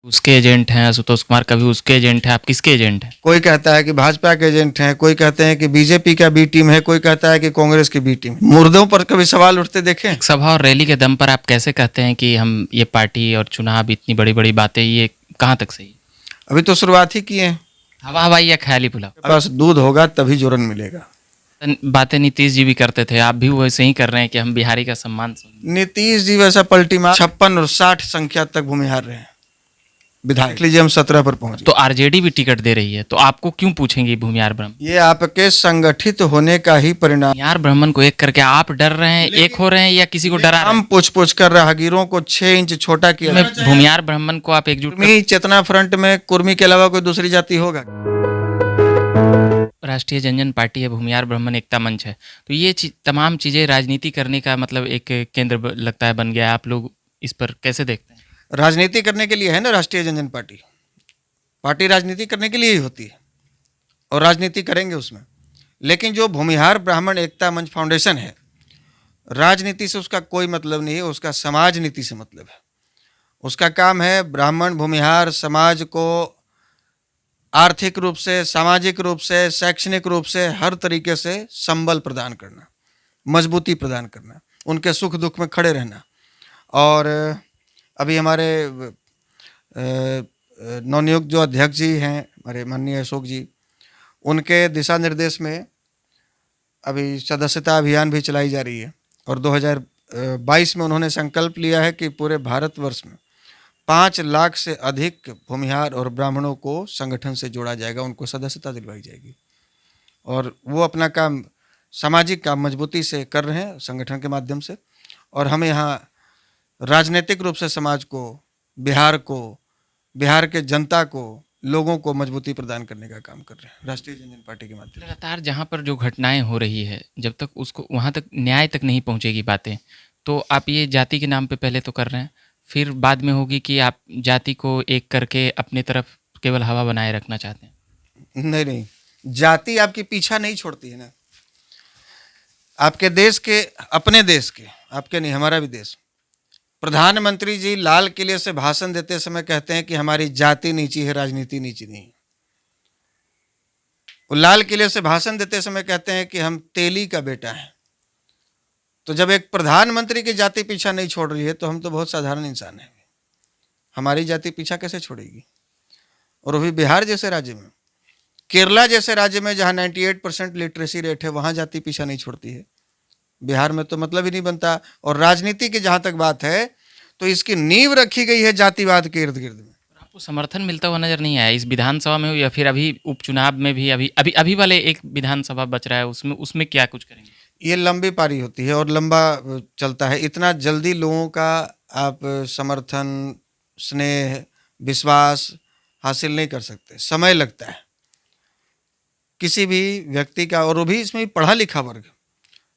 उसके एजेंट हैं, आशुतोष कुमार कभी उसके एजेंट हैं, आप किसके एजेंट हैं? कोई कहता है कि भाजपा के एजेंट हैं, कोई कहते हैं कि बीजेपी का बी टीम है, कोई कहता है कि कांग्रेस की बी टीम है। मुर्दों पर कभी सवाल उठते देखे? एक सभा और रैली के दम पर आप कैसे कहते हैं कि हम ये पार्टी और चुनाव इतनी बड़ी बड़ी बातें, ये कहाँ तक सही है? अभी तो शुरुआत ही किए हैं। हवा हवाई या ख्याली पुलाव? बस दूध होगा तभी जोरन मिलेगा। बातें नीतीश जी भी करते थे, आप भी वैसे ही कर रहे हैं कि हम बिहारी का सम्मान नीतीश जी वैसा पलटी मार 56 और 60 संख्या तक भूमिहार रहे हैं विधायक। लीजिए हम 17 पर पहुंच तो आरजेडी भी टिकट दे रही है, तो आपको क्यों पूछेंगे भूमिहार ब्रह्म? ये आपके संगठित होने का ही परिणाम। भूमिहार ब्राह्मण को एक करके आप डर रहे हैं, एक हो रहे हैं, या किसी को डरा रहे हम पूछ पूछ कर राहगीरों को 6 इंच छोटा किया। हैं? भूमिहार ब्राह्मण को आप एकजुट कुर्मी चेतना फ्रंट में कुर्मी के अलावा कोई दूसरी जाति होगा? राष्ट्रीय जनजन पार्टी है, भूमिहार ब्राह्मण एकता मंच है, तो ये तमाम चीज़ें राजनीति करने का मतलब एक केंद्र लगता है बन गया है। आप लोग इस पर कैसे देखते हैं? राजनीति करने के लिए है ना राष्ट्रीय जनजन पार्टी। पार्टी राजनीति करने के लिए ही होती है और राजनीति करेंगे उसमें। लेकिन जो भूमिहार ब्राह्मण एकता मंच फाउंडेशन है, राजनीति से उसका कोई मतलब नहीं है, उसका समाज नीति से मतलब है। उसका काम है ब्राह्मण भूमिहार समाज को आर्थिक रूप से, सामाजिक रूप से, शैक्षणिक रूप से हर तरीके से संबल प्रदान करना, मजबूती प्रदान करना, उनके सुख दुख में खड़े रहना। और अभी हमारे नवनियुक्त जो अध्यक्ष जी हैं हमारे माननीय अशोक जी, उनके दिशा निर्देश में अभी सदस्यता अभियान भी चलाई जा रही है और 2022 में उन्होंने संकल्प लिया है कि पूरे भारतवर्ष में 5 लाख से अधिक भूमिहार और ब्राह्मणों को संगठन से जोड़ा जाएगा, उनको सदस्यता दिलवाई जाएगी। और वो अपना काम, सामाजिक काम मजबूती से कर रहे हैं संगठन के माध्यम से। और हम यहाँ राजनीतिक रूप से समाज को, बिहार के जनता को, लोगों को मजबूती प्रदान करने का काम कर रहे हैं राष्ट्रीय जनजन पार्टी के माध्यम से। लगातार जहाँ पर जो घटनाएं हो रही है, जब तक उसको वहाँ तक न्याय तक नहीं पहुँचेगी बातें, तो आप ये जाति के नाम पे पहले तो कर रहे हैं, फिर बाद में होगी कि आप जाति को एक करके अपनी तरफ केवल हवा बनाए रखना चाहते हैं। नहीं, जाति आपकी पीछा नहीं छोड़ती है ना। आपके देश के, अपने देश के, आपके नहीं हमारा भी देश, प्रधानमंत्री जी लाल किले से भाषण देते समय कहते हैं कि हमारी जाति नीची है, राजनीति नीची नहीं। वो लाल किले से भाषण देते समय कहते हैं कि हम तेली का बेटा है। तो जब एक प्रधानमंत्री की जाति पीछा नहीं छोड़ रही है तो हम तो बहुत साधारण इंसान हैं, हमारी जाति पीछा कैसे छोड़ेगी? और वो भी बिहार जैसे राज्य में, केरला जैसे राज्य में जहाँ 98% लिटरेसी रेट है, वहाँ जाति पीछा नहीं छोड़ती है। बिहार में तो मतलब ही नहीं बनता। और राजनीति की जहाँ तक बात है तो इसकी नींव रखी गई है जातिवाद के इर्द गिर्द में। आपको समर्थन मिलता हुआ नजर नहीं आया इस विधानसभा में हो या फिर अभी उपचुनाव में भी? अभी वाले एक विधानसभा बच रहा है, उसमें क्या कुछ करेंगे? ये लंबी पारी होती है और लंबा चलता है। इतना जल्दी लोगों का आप समर्थन, स्नेह, विश्वास हासिल नहीं कर सकते, समय लगता है किसी भी व्यक्ति का। और वो भी इसमें पढ़ा लिखा वर्ग,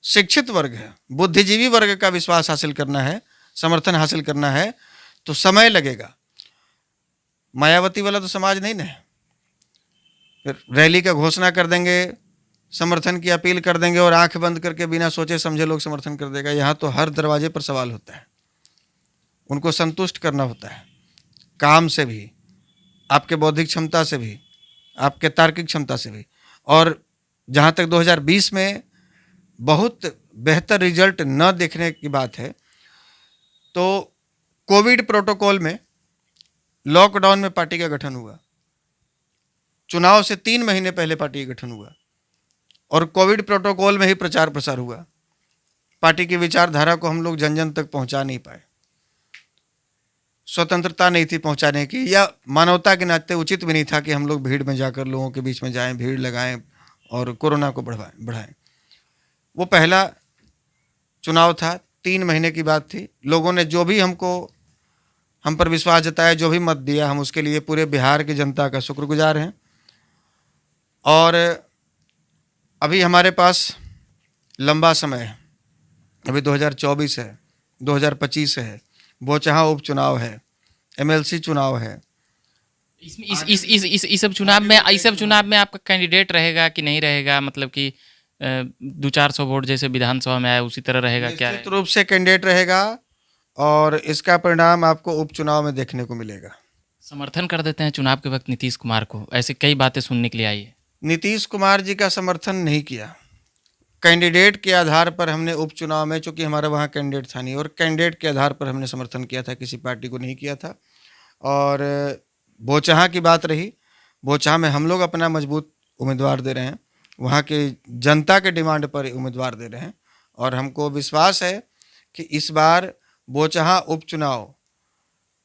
शिक्षित वर्ग है, बुद्धिजीवी वर्ग का विश्वास हासिल करना है, समर्थन हासिल करना है तो समय लगेगा। मायावती वाला तो समाज नहीं ना है, फिर रैली का घोषणा कर देंगे, समर्थन की अपील कर देंगे और आंख बंद करके बिना सोचे समझे लोग समर्थन कर देगा। यहाँ तो हर दरवाजे पर सवाल होता है, उनको संतुष्ट करना होता है, काम से भी, आपके बौद्धिक क्षमता से भी, आपके तार्किक क्षमता से भी। और जहाँ तक 2020 में बहुत बेहतर रिजल्ट न देखने की बात है, तो कोविड प्रोटोकॉल में, लॉकडाउन में पार्टी का गठन हुआ, चुनाव से 3 महीने पहले पार्टी का गठन हुआ और कोविड प्रोटोकॉल में ही प्रचार प्रसार हुआ। पार्टी की विचारधारा को हम लोग जन जन तक पहुंचा नहीं पाए, स्वतंत्रता नहीं थी पहुंचाने की, या मानवता के नाते उचित भी नहीं था कि हम लोग भीड़ में जाकर लोगों के बीच में जाएं, भीड़ लगाएं और कोरोना को बढ़ाएं। वो पहला चुनाव था, 3 महीने की बात थी। लोगों ने जो भी हम पर विश्वास जताया, जो भी मत दिया, हम उसके लिए पूरे बिहार की जनता का शुक्रगुजार हैं। और अभी हमारे पास लंबा समय है, अभी 2024 है, 2025 है, बोचहा उपचुनाव है, एमएलसी चुनाव है। इस सब चुनाव में आपका कैंडिडेट रहेगा कि नहीं रहेगा? मतलब कि 200-400 वोट जैसे विधानसभा में आया उसी तरह रहेगा क्या? निश्चित रूप से कैंडिडेट रहेगा और इसका परिणाम आपको उपचुनाव में देखने को मिलेगा। समर्थन कर देते हैं चुनाव के वक्त नीतीश कुमार को, ऐसे कई बातें सुनने के लिए आई है। नीतीश कुमार जी का समर्थन नहीं किया। कैंडिडेट के आधार पर हमने उपचुनाव में, चूंकि हमारा वहाँ कैंडिडेट था नहीं, और कैंडिडेट के आधार पर हमने समर्थन किया था, किसी पार्टी को नहीं किया था। और बोचहा की बात रही, बोचहा में हम लोग अपना मजबूत उम्मीदवार दे रहे हैं, वहाँ के जनता के डिमांड पर उम्मीदवार दे रहे हैं। और हमको विश्वास है कि इस बार बोचहा उपचुनाव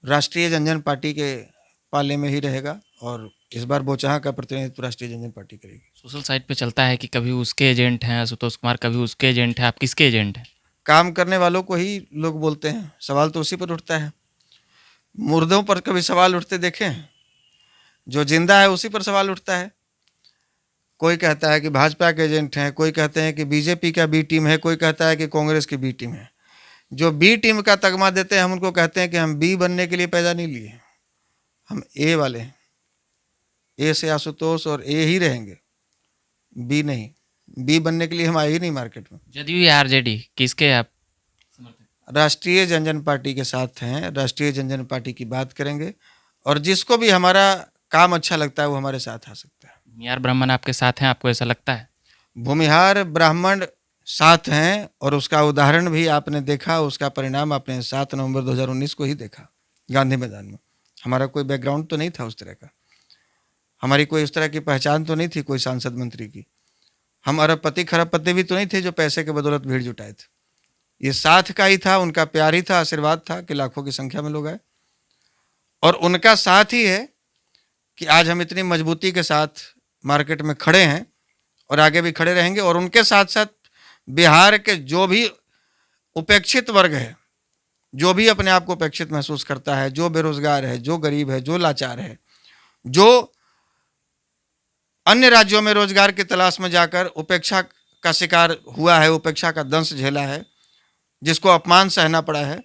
राष्ट्रीय जनजन पार्टी के पाले में ही रहेगा, और इस बार बोचहा का प्रतिनिधित्व राष्ट्रीय जनजन पार्टी करेगी। सोशल साइट पे चलता है कि कभी उसके एजेंट हैं आशुतोष कुमार, कभी उसके एजेंट हैं, आप किसके एजेंट हैं? काम करने वालों को ही लोग बोलते हैं, सवाल तो उसी पर उठता है। मुर्दों पर कभी सवाल उठते देखे हैं? जो जिंदा है उसी पर सवाल उठता है। कोई कहता है कि भाजपा के एजेंट हैं, कोई कहते हैं कि बीजेपी का बी टीम है, कोई कहता है कि कांग्रेस की बी टीम है। जो बी टीम का तगमा देते हैं हम उनको कहते हैं कि हम बी बनने के लिए पैदा नहीं लिए, हम ए वाले हैं। ए से आशुतोष और ए ही रहेंगे, बी नहीं। बी बनने के लिए हम आए ही नहीं मार्केट में। जदयू या आरजेडी, किसके आप समर्थक? राष्ट्रीय जनजन पार्टी के साथ हैं, राष्ट्रीय जनजन पार्टी की बात करेंगे, और जिसको भी हमारा काम अच्छा लगता है वो हमारे साथ आ सकता है। भूमिहार ब्राह्मण आपके साथ हैं, आपको ऐसा लगता है? भूमिहार ब्राह्मण साथ हैं, और उसका उदाहरण भी आपने देखा, उसका परिणाम आपने 7 नवंबर 2019 को ही देखा गांधी मैदान में। हमारा कोई बैकग्राउंड तो नहीं था उस तरह का, हमारी कोई उस तरह की पहचान तो नहीं थी कोई सांसद मंत्री की। हम अरबपति खरबपति भी तो नहीं थे जो पैसे के बदौलत भीड़ जुटाए थे। ये साथ का ही था, उनका प्यार ही था, आशीर्वाद था कि लाखों की संख्या में लोग आए। और उनका साथ ही है कि आज हम इतनी मजबूती के साथ मार्केट में खड़े हैं, और आगे भी खड़े रहेंगे। और उनके साथ साथ बिहार के जो भी उपेक्षित वर्ग है, जो भी अपने आप को उपेक्षित महसूस करता है, जो बेरोजगार है, जो गरीब है, जो लाचार है, जो अन्य राज्यों में रोजगार की तलाश में जाकर उपेक्षा का शिकार हुआ है, उपेक्षा का दंश झेला है, जिसको अपमान सहना पड़ा है,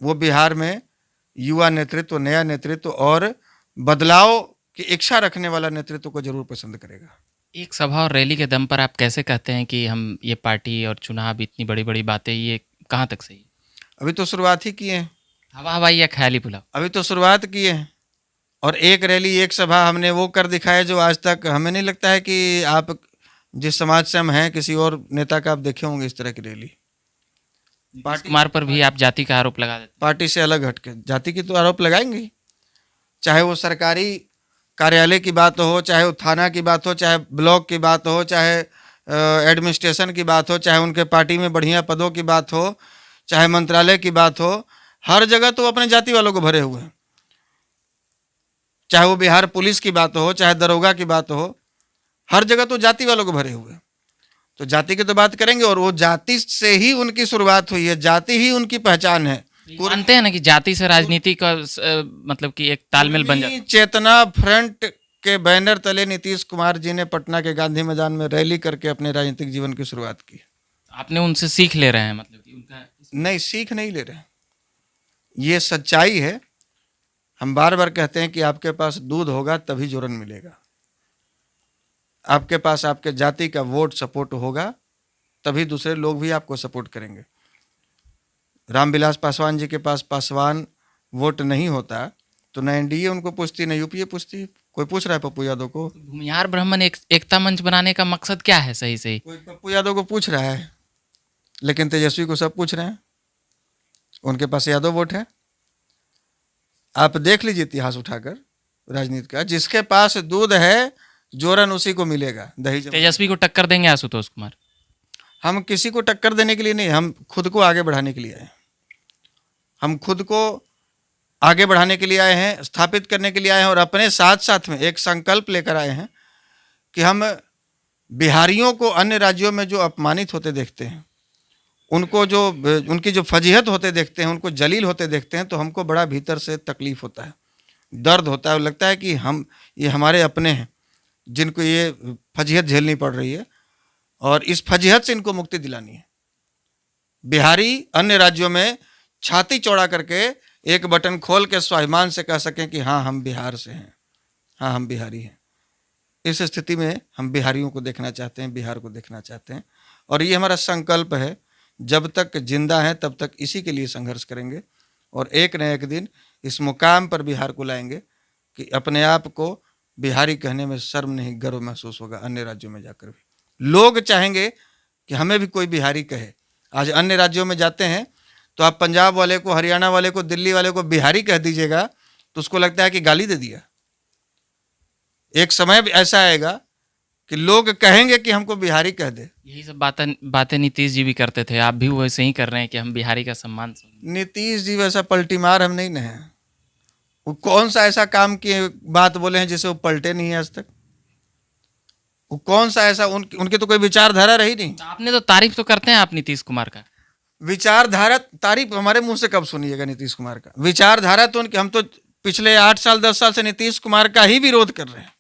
वो बिहार में युवा नेतृत्व, नया नेतृत्व और बदलाव की इच्छा रखने वाला नेतृत्व को जरूर पसंद करेगा। एक सभा और रैली के दम पर आप कैसे कहते हैं कि हम ये पार्टी और चुनाव, इतनी बड़ी बड़ी बातें, ये कहाँ तक सही है? अभी तो शुरुआत ही किए हैं, हवा हवाई या ख्याली पुलाव? अभी तो शुरुआत किए हैं। और एक रैली, एक सभा हमने वो कर दिखाया जो आज तक हमें नहीं लगता है कि आप जिस समाज से हम हैं किसी और नेता का आप देखे होंगे इस तरह की रैली। नीतीश कुमार पर भी आप जाति का आरोप लगा देते हैं। पार्टी से अलग हटके जाति की तो आरोप लगाएंगे ही। चाहे वो सरकारी कार्यालय की बात हो, चाहे वो थाना की बात हो, चाहे ब्लॉक की बात हो, चाहे एडमिनिस्ट्रेशन की बात हो, चाहे उनके पार्टी में बढ़िया पदों की बात हो, चाहे मंत्रालय की बात हो, हर जगह तो अपने जाति वालों को भरे हुए हैं। चाहे वो बिहार पुलिस की बात हो, चाहे दरोगा की बात हो, हर जगह तो जाति वालों को भरे हुए हैं। तो जाति की तो बात करेंगे, और वो जाति से ही उनकी शुरुआत हुई है, जाति ही उनकी पहचान है। मानते हैं ना कि जाति से राजनीति का मतलब कि एक तालमेल बन जाता है। चेतना फ्रंट के बैनर तले नीतीश कुमार जी ने पटना के गांधी मैदान में रैली करके अपने राजनीतिक जीवन की शुरुआत की। आपने उनसे सीख ले रहे हैं, मतलब कि उनका? नहीं, सीख नहीं ले रहे, ये सच्चाई है। हम बार बार कहते हैं कि आपके पास दूध होगा तभी जोरन मिलेगा, आपके पास आपके जाति का वोट सपोर्ट होगा तभी दूसरे लोग भी आपको सपोर्ट करेंगे। रामविलास पासवान जी के पास पासवान वोट नहीं होता तो न एनडीए उनको पूछती, न यूपीए पूछती। कोई पूछ रहा है पप्पू यादव को? भूमिहार ब्राह्मण एकता मंच बनाने का मकसद क्या है? सही सही कोई पप्पू यादव को पूछ रहा है, लेकिन तेजस्वी को सब पूछ रहे हैं, उनके पास यादव वोट है। आप देख लीजिए इतिहास उठाकर राजनीति का, जिसके पास दूध है जोरन उसी को मिलेगा। दही तेजस्वी को टक्कर देंगे आशुतोष कुमार? हम किसी को टक्कर देने के लिए नहीं, हम खुद को आगे बढ़ाने के लिए आए हैं। हम खुद को आगे बढ़ाने के लिए आए हैं, स्थापित करने के लिए आए हैं, और अपने साथ साथ में एक संकल्प लेकर आए हैं कि हम बिहारियों को अन्य राज्यों में जो अपमानित होते देखते हैं, उनको जो उनकी जो फजीहत होते देखते हैं, उनको जलील होते देखते हैं, तो हमको बड़ा भीतर से तकलीफ होता है, दर्द होता है। लगता है कि ये हमारे अपने हैं जिनको ये फजीहत झेलनी पड़ रही है, और इस फजीहत से इनको मुक्ति दिलानी है। बिहारी अन्य राज्यों में छाती चौड़ा करके एक बटन खोल के स्वाभिमान से कह सकें कि हाँ हम बिहार से हैं, हाँ हम बिहारी हैं। इस स्थिति में हम बिहारियों को देखना चाहते हैं, बिहार को देखना चाहते हैं, और ये हमारा संकल्प है। जब तक जिंदा हैं तब तक इसी के लिए संघर्ष करेंगे, और एक न एक दिन इस मुकाम पर बिहार को लाएंगे कि अपने आप को बिहारी कहने में शर्म नहीं, गर्व महसूस होगा अन्य राज्यों में जाकर भी। लोग चाहेंगे कि हमें भी कोई बिहारी कहे। आज अन्य राज्यों में जाते हैं तो आप पंजाब वाले को, हरियाणा वाले को, दिल्ली वाले को बिहारी कह दीजिएगा तो उसको लगता है कि गाली दे दिया। एक समय भी ऐसा आएगा कि लोग कहेंगे कि हमको बिहारी कह दे। यही सब बातें नीतीश जी भी करते थे, आप भी वैसे ही कर रहे हैं कि हम बिहारी का सम्मान नीतीश जी वैसा पलटी मार हम नहीं हैं। वो कौन सा ऐसा काम की बात बोले हैं जिसे वो पलटे नहीं है आज तक? वो कौन सा ऐसा उनकी तो कोई विचारधारा रही नहीं। आपने तो तारीफ तो करते हैं आप नीतीश कुमार का। विचारधारा तारीफ हमारे मुंह से कब सुनिएगा नीतीश कुमार का? विचारधारा तो उनकी, हम तो पिछले 8 साल 10 साल से नीतीश कुमार का ही विरोध कर रहे हैं।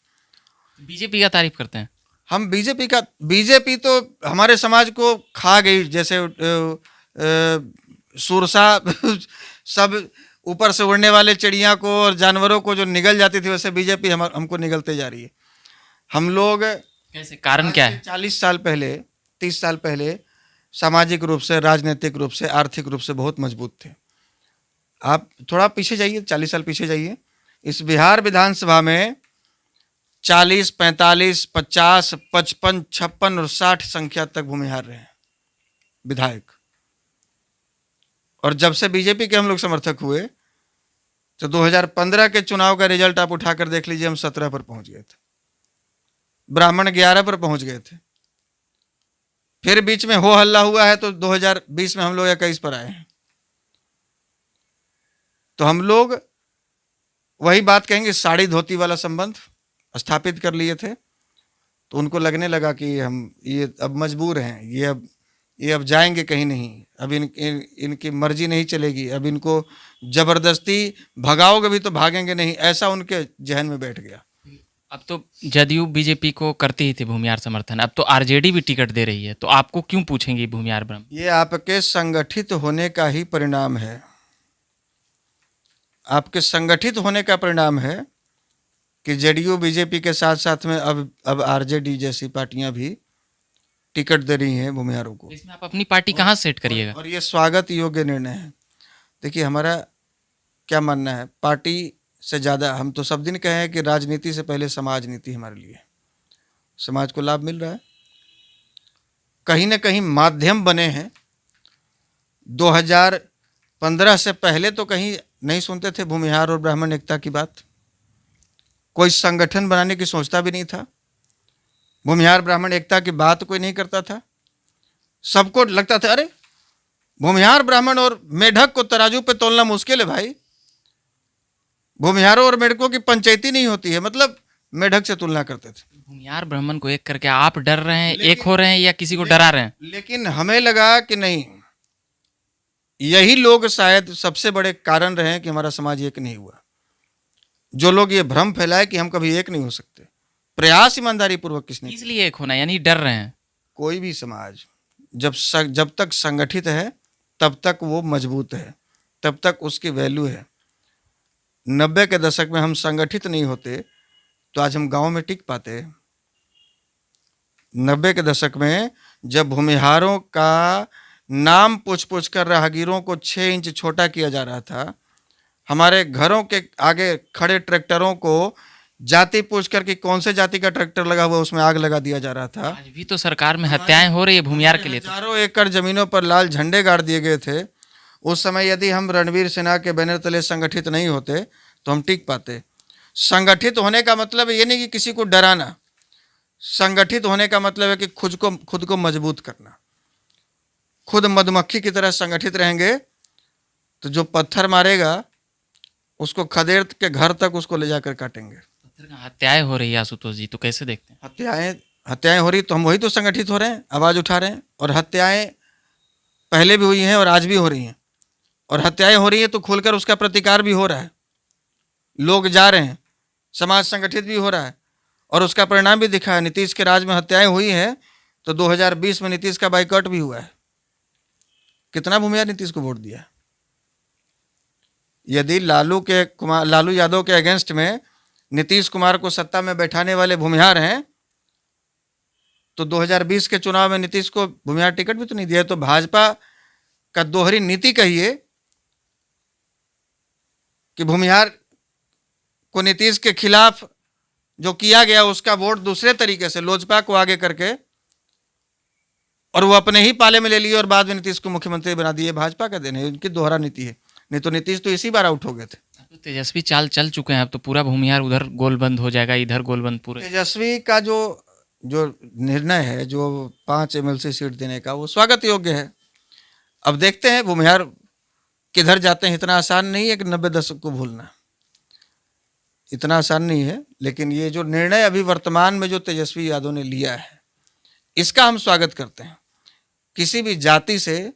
बीजेपी का तारीफ करते हैं हम बीजेपी तो हमारे समाज को खा गई। जैसे सुरसा सब ऊपर से उड़ने वाले चिड़िया को और जानवरों को जो निगल जाती थी, वैसे बीजेपी हमको निगलते जा रही है। हम लोग कैसे, कारण क्या है? 40 साल पहले, 30 साल पहले सामाजिक रूप से, राजनीतिक रूप से, आर्थिक रूप से बहुत मजबूत थे। आप थोड़ा पीछे जाइए, 40 साल पीछे जाइए। इस बिहार विधानसभा में 40, 45, 50, 55, 56 और 60 संख्या तक भूमिहार रहे हैं विधायक। और जब से बीजेपी के हम लोग समर्थक हुए तो 2015 के चुनाव का रिजल्ट आप उठाकर देख लीजिए, हम 17 पर पहुंच गए थे, ब्राह्मण 11 पर पहुंच गए थे। फिर बीच में हो हल्ला हुआ है तो 2020 में हम लोग 21 पर आए हैं। तो हम लोग वही बात कहेंगे, साड़ी धोती वाला संबंध स्थापित कर लिए थे। तो उनको लगने लगा कि हम ये अब मजबूर हैं, ये अब जाएंगे कहीं नहीं, अब इनकी मर्जी नहीं चलेगी, अब इनको जबरदस्ती भगाओगे भी तो भागेंगे नहीं, ऐसा उनके जहन में बैठ गया। अब तो जदयू बीजेपी को करती ही थी भूमिहार समर्थन, अब तो आरजेडी भी टिकट दे रही है, तो आपको क्यों पूछेंगे भूमिहार ब्रह्म? ये आपके संगठित होने का ही परिणाम है। आपके संगठित होने का परिणाम है कि जेडीयू बीजेपी के साथ साथ में अब आरजेडी जैसी पार्टियां भी टिकट दे रही हैं भूमिहारों को। इसमें आप अपनी पार्टी कहाँ सेट करिएगा? और ये स्वागत योग्य निर्णय है। देखिए, हमारा क्या मानना है, पार्टी से ज़्यादा हम तो सब दिन कहे हैं कि राजनीति से पहले समाज नीति हमारे लिए। समाज को लाभ मिल रहा है, कहीं ना कहीं माध्यम बने हैं। 2015 से पहले तो कहीं नहीं सुनते थे भूमिहार और ब्राह्मण एकता की बात, कोई संगठन बनाने की सोचता भी नहीं था, भूमिहार ब्राह्मण एकता की बात कोई नहीं करता था। सबको लगता था अरे भूमिहार ब्राह्मण और मेढक को तराजू पे तोलना मुश्किल है भाई, भूमिहारों और मेढकों की पंचायती नहीं होती है, मतलब मेढक से तुलना करते थे। भूमिहार ब्राह्मण को एक करके आप डर रहे हैं, एक हो रहे हैं, या किसी को डरा रहे हैं? लेकिन हमें लगा कि नहीं, यही लोग शायद सबसे बड़े कारण रहे कि हमारा समाज एक नहीं हुआ। जो लोग ये भ्रम फैलाए कि हम कभी एक नहीं हो सकते, प्रयास ईमानदारी पूर्वक किसने, इसलिए एक होना, यानी डर रहे हैं। कोई भी समाज जब तक संगठित है तब तक वो मजबूत है, तब तक उसकी वैल्यू है। 90 के दशक में हम संगठित नहीं होते तो आज हम गांव में टिक पाते? 90 के दशक में जब भूमिहारों का नाम पूछ कर राहगीरों को 6 इंच छोटा किया जा रहा था, हमारे घरों के आगे खड़े ट्रैक्टरों को जाति पूछ कर कि कौन से जाति का ट्रैक्टर लगा हुआ उसमें आग लगा दिया जा रहा था। आज भी तो सरकार में हत्याएं हो रही है भूमिहार के लिए। हजारों एकड़ जमीनों पर लाल झंडे गाड़ दिए गए थे। उस समय यदि हम रणवीर सिन्हा के बैनर तले संगठित नहीं होते तो हम टिक पाते। संगठित होने का मतलब ये नहीं कि किसी को डराना, संगठित होने का मतलब है कि खुद को मजबूत करना। खुद मधुमक्खी की तरह संगठित रहेंगे तो जो पत्थर मारेगा उसको खदेड़ के घर तक उसको ले जाकर काटेंगे। हत्याएं हो रही है आशुतोष जी, तो कैसे देखते हैं? हत्याएं हो रही तो हम वही तो संगठित हो रहे हैं, आवाज़ उठा रहे हैं। और हत्याएं पहले भी हुई हैं और आज भी हो रही हैं, और हत्याएं हो रही हैं तो खुलकर उसका प्रतिकार भी हो रहा है। लोग जा रहे हैं, समाज संगठित भी हो रहा है, और उसका परिणाम भी दिखा है। नीतीश के राज में हत्याएं हुई हैं तो 2020 में नीतीश का बाइकआउट भी हुआ है। कितना भूमिहार नीतीश को वोट दिया? यदि लालू यादव के अगेंस्ट में नीतीश कुमार को सत्ता में बैठाने वाले भूमिहार हैं तो 2020 के चुनाव में नीतीश को भूमिहार टिकट भी तो नहीं दिया। तो भाजपा का दोहरी नीति कहिए कि भूमिहार को नीतीश के खिलाफ जो किया गया उसका वोट दूसरे तरीके से लोजपा को आगे करके और वो अपने ही पाले में ले लिए और बाद में नीतीश को मुख्यमंत्री बना दिए। भाजपा का देन है, उनकी दोहरा नीति है। नहीं तो नीतीश तो इसी बार आउट हो गए थे। तो तेजस्वी चाल चल चुके हैं, अब तो पूरा भूमिहार उधर गोलबंद हो जाएगा, इधर गोलबंद पूरे। तेजस्वी का जो जो निर्णय है, जो 5 MLC सीट देने का, वो स्वागत योग्य है। अब देखते हैं भूमिहार किधर जाते हैं। इतना आसान नहीं है कि 90 दशक को भूलना, इतना आसान नहीं है। लेकिन ये जो निर्णय अभी वर्तमान में जो तेजस्वी यादव ने लिया है, इसका हम स्वागत करते हैं। किसी भी जाति से,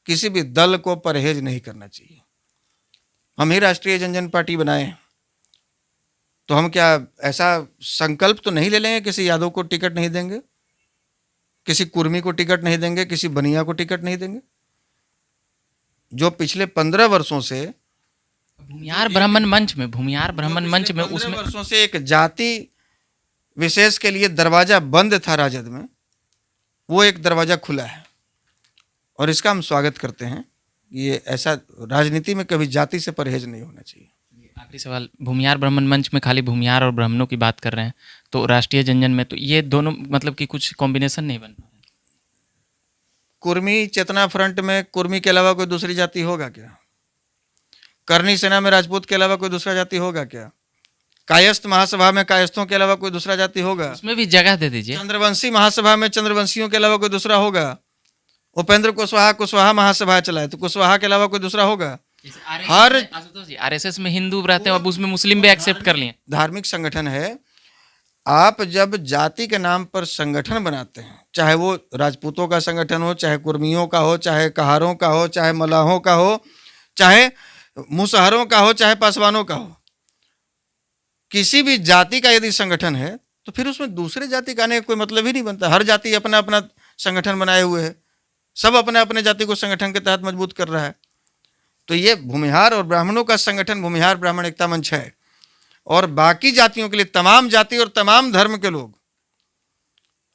किसी भी दल को परहेज नहीं करना चाहिए। हम ही राष्ट्रीय जनजन पार्टी बनाए, तो हम क्या ऐसा संकल्प तो नहीं ले लेंगे किसी यादव को टिकट नहीं देंगे, किसी कुर्मी को टिकट नहीं देंगे, किसी बनिया को टिकट नहीं देंगे। जो पिछले 15 वर्षों से भूमिहार ब्राह्मण मंच में उसमें वर्षों से एक जाति विशेष के लिए दरवाजा बंद था राजद में, वो एक दरवाजा खुला है और इसका हम स्वागत करते हैं। ये ऐसा राजनीति में कभी जाति से परहेज नहीं होना चाहिए। आखिरी सवाल, भूमिहार ब्राह्मण मंच में खाली भूमिहार और ब्राह्मणों की बात कर रहे हैं, तो राष्ट्रीय जनजन में तो ये दोनों मतलब कि कुछ कॉम्बिनेशन नहीं बन रहा है। कुर्मी चेतना फ्रंट में कुर्मी के अलावा कोई दूसरी जाति होगा क्या? करनी सेना में राजपूत के अलावा कोई दूसरा जाति होगा क्या? कायस्थ महासभा में कायस्थों के अलावा कोई दूसरा जाति होगा? उसमें भी जगह दे दीजिए। चंद्रवंशी महासभा में चंद्रवंशियों के अलावा कोई दूसरा होगा? उपेंद्र कुशवाहा महासभा चलाए, तो कुशवाहा के अलावा कोई दूसरा होगा? हर आशुतोष जी, आरएसएस में हिंदू रहते हैं, अब उसमें मुस्लिम भी एक्सेप्ट कर लिए। धार्मिक संगठन है। आप जब जाति के नाम पर संगठन बनाते हैं, चाहे वो राजपूतों का संगठन हो, चाहे कुर्मियों का हो, चाहे कहारों का हो, चाहे मलाहों का हो, चाहे मुसहरों का हो, चाहे पासवानों का हो, किसी भी जाति का यदि संगठन है तो फिर उसमें दूसरे जाति का आने का कोई मतलब ही नहीं बनता। हर जाति अपना अपना संगठन बनाए हुए है, सब अपने अपने जाति को संगठन के तहत मजबूत कर रहा है। तो ये भूमिहार और ब्राह्मणों का संगठन भूमिहार ब्राह्मण एकता मंच है, और बाकी जातियों के लिए तमाम जाति और तमाम धर्म के लोग।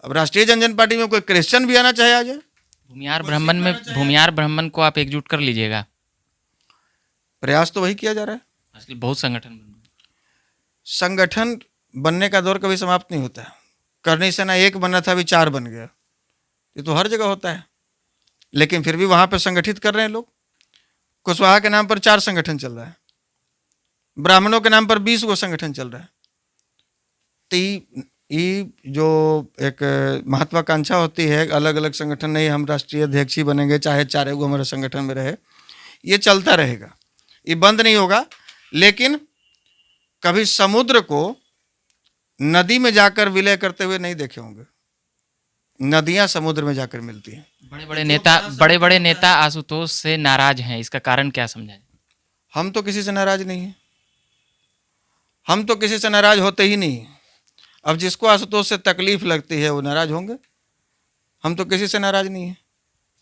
अब राष्ट्रीय जनजन पार्टी में कोई क्रिश्चियन भी आना चाहे आ जाए। भूमिहार ब्राह्मण को आप एकजुट कर लीजिएगा। प्रयास तो वही किया जा रहा है। आजकल बहुत संगठन बन रहे हैं। संगठन बनने का दौर कभी समाप्त नहीं होता है। करनी सेना 1 बना था, अभी 4 बन गया। ये तो हर जगह होता है, लेकिन फिर भी वहां पर संगठित कर रहे हैं लोग। कुशवाहा के नाम पर 4 संगठन चल रहा है, ब्राह्मणों के नाम पर 20 गो संगठन चल रहा है। तो ये जो एक महत्वाकांक्षा होती है, अलग अलग संगठन नहीं, हम राष्ट्रीय अध्यक्ष ही बनेंगे, चाहे 4 गो हमारे संगठन में रहे, ये चलता रहेगा, ये बंद नहीं होगा। लेकिन कभी समुद्र को नदी में जाकर विलय करते हुए नहीं देखे होंगे। नदियां समुद्र में जाकर मिलती हैं। बड़े बड़े नेता आशुतोष से नाराज हैं, इसका कारण क्या समझाएं? हम तो किसी से नाराज नहीं हैं, हम तो किसी से नाराज होते ही नहीं। अब जिसको आशुतोष से तकलीफ लगती है वो नाराज होंगे, हम तो किसी से नाराज नहीं है।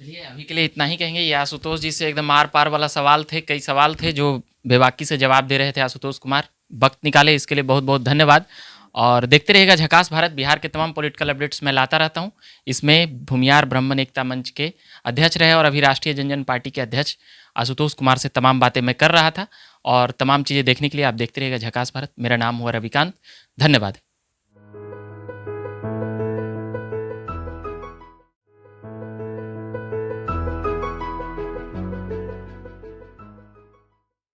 चलिए, अभी के लिए इतना ही कहेंगे। ये आशुतोष जी से एकदम आर पार वाला सवाल थे, कई सवाल थे जो बेबाकी से जवाब दे रहे थे आशुतोष कुमार। वक्त निकाले इसके लिए बहुत बहुत धन्यवाद। और देखते रहिएगा झकास भारत। बिहार के तमाम पॉलिटिकल अपडेट्स मैं लाता रहता हूँ। इसमें भूमिहार ब्राह्मण एकता मंच के अध्यक्ष रहे और अभी राष्ट्रीय जनजन पार्टी के अध्यक्ष आशुतोष कुमार से तमाम बातें मैं कर रहा था, और तमाम चीज़ें देखने के लिए आप देखते रहिएगा झकास भारत। मेरा नाम हुआ रविकांत। धन्यवाद।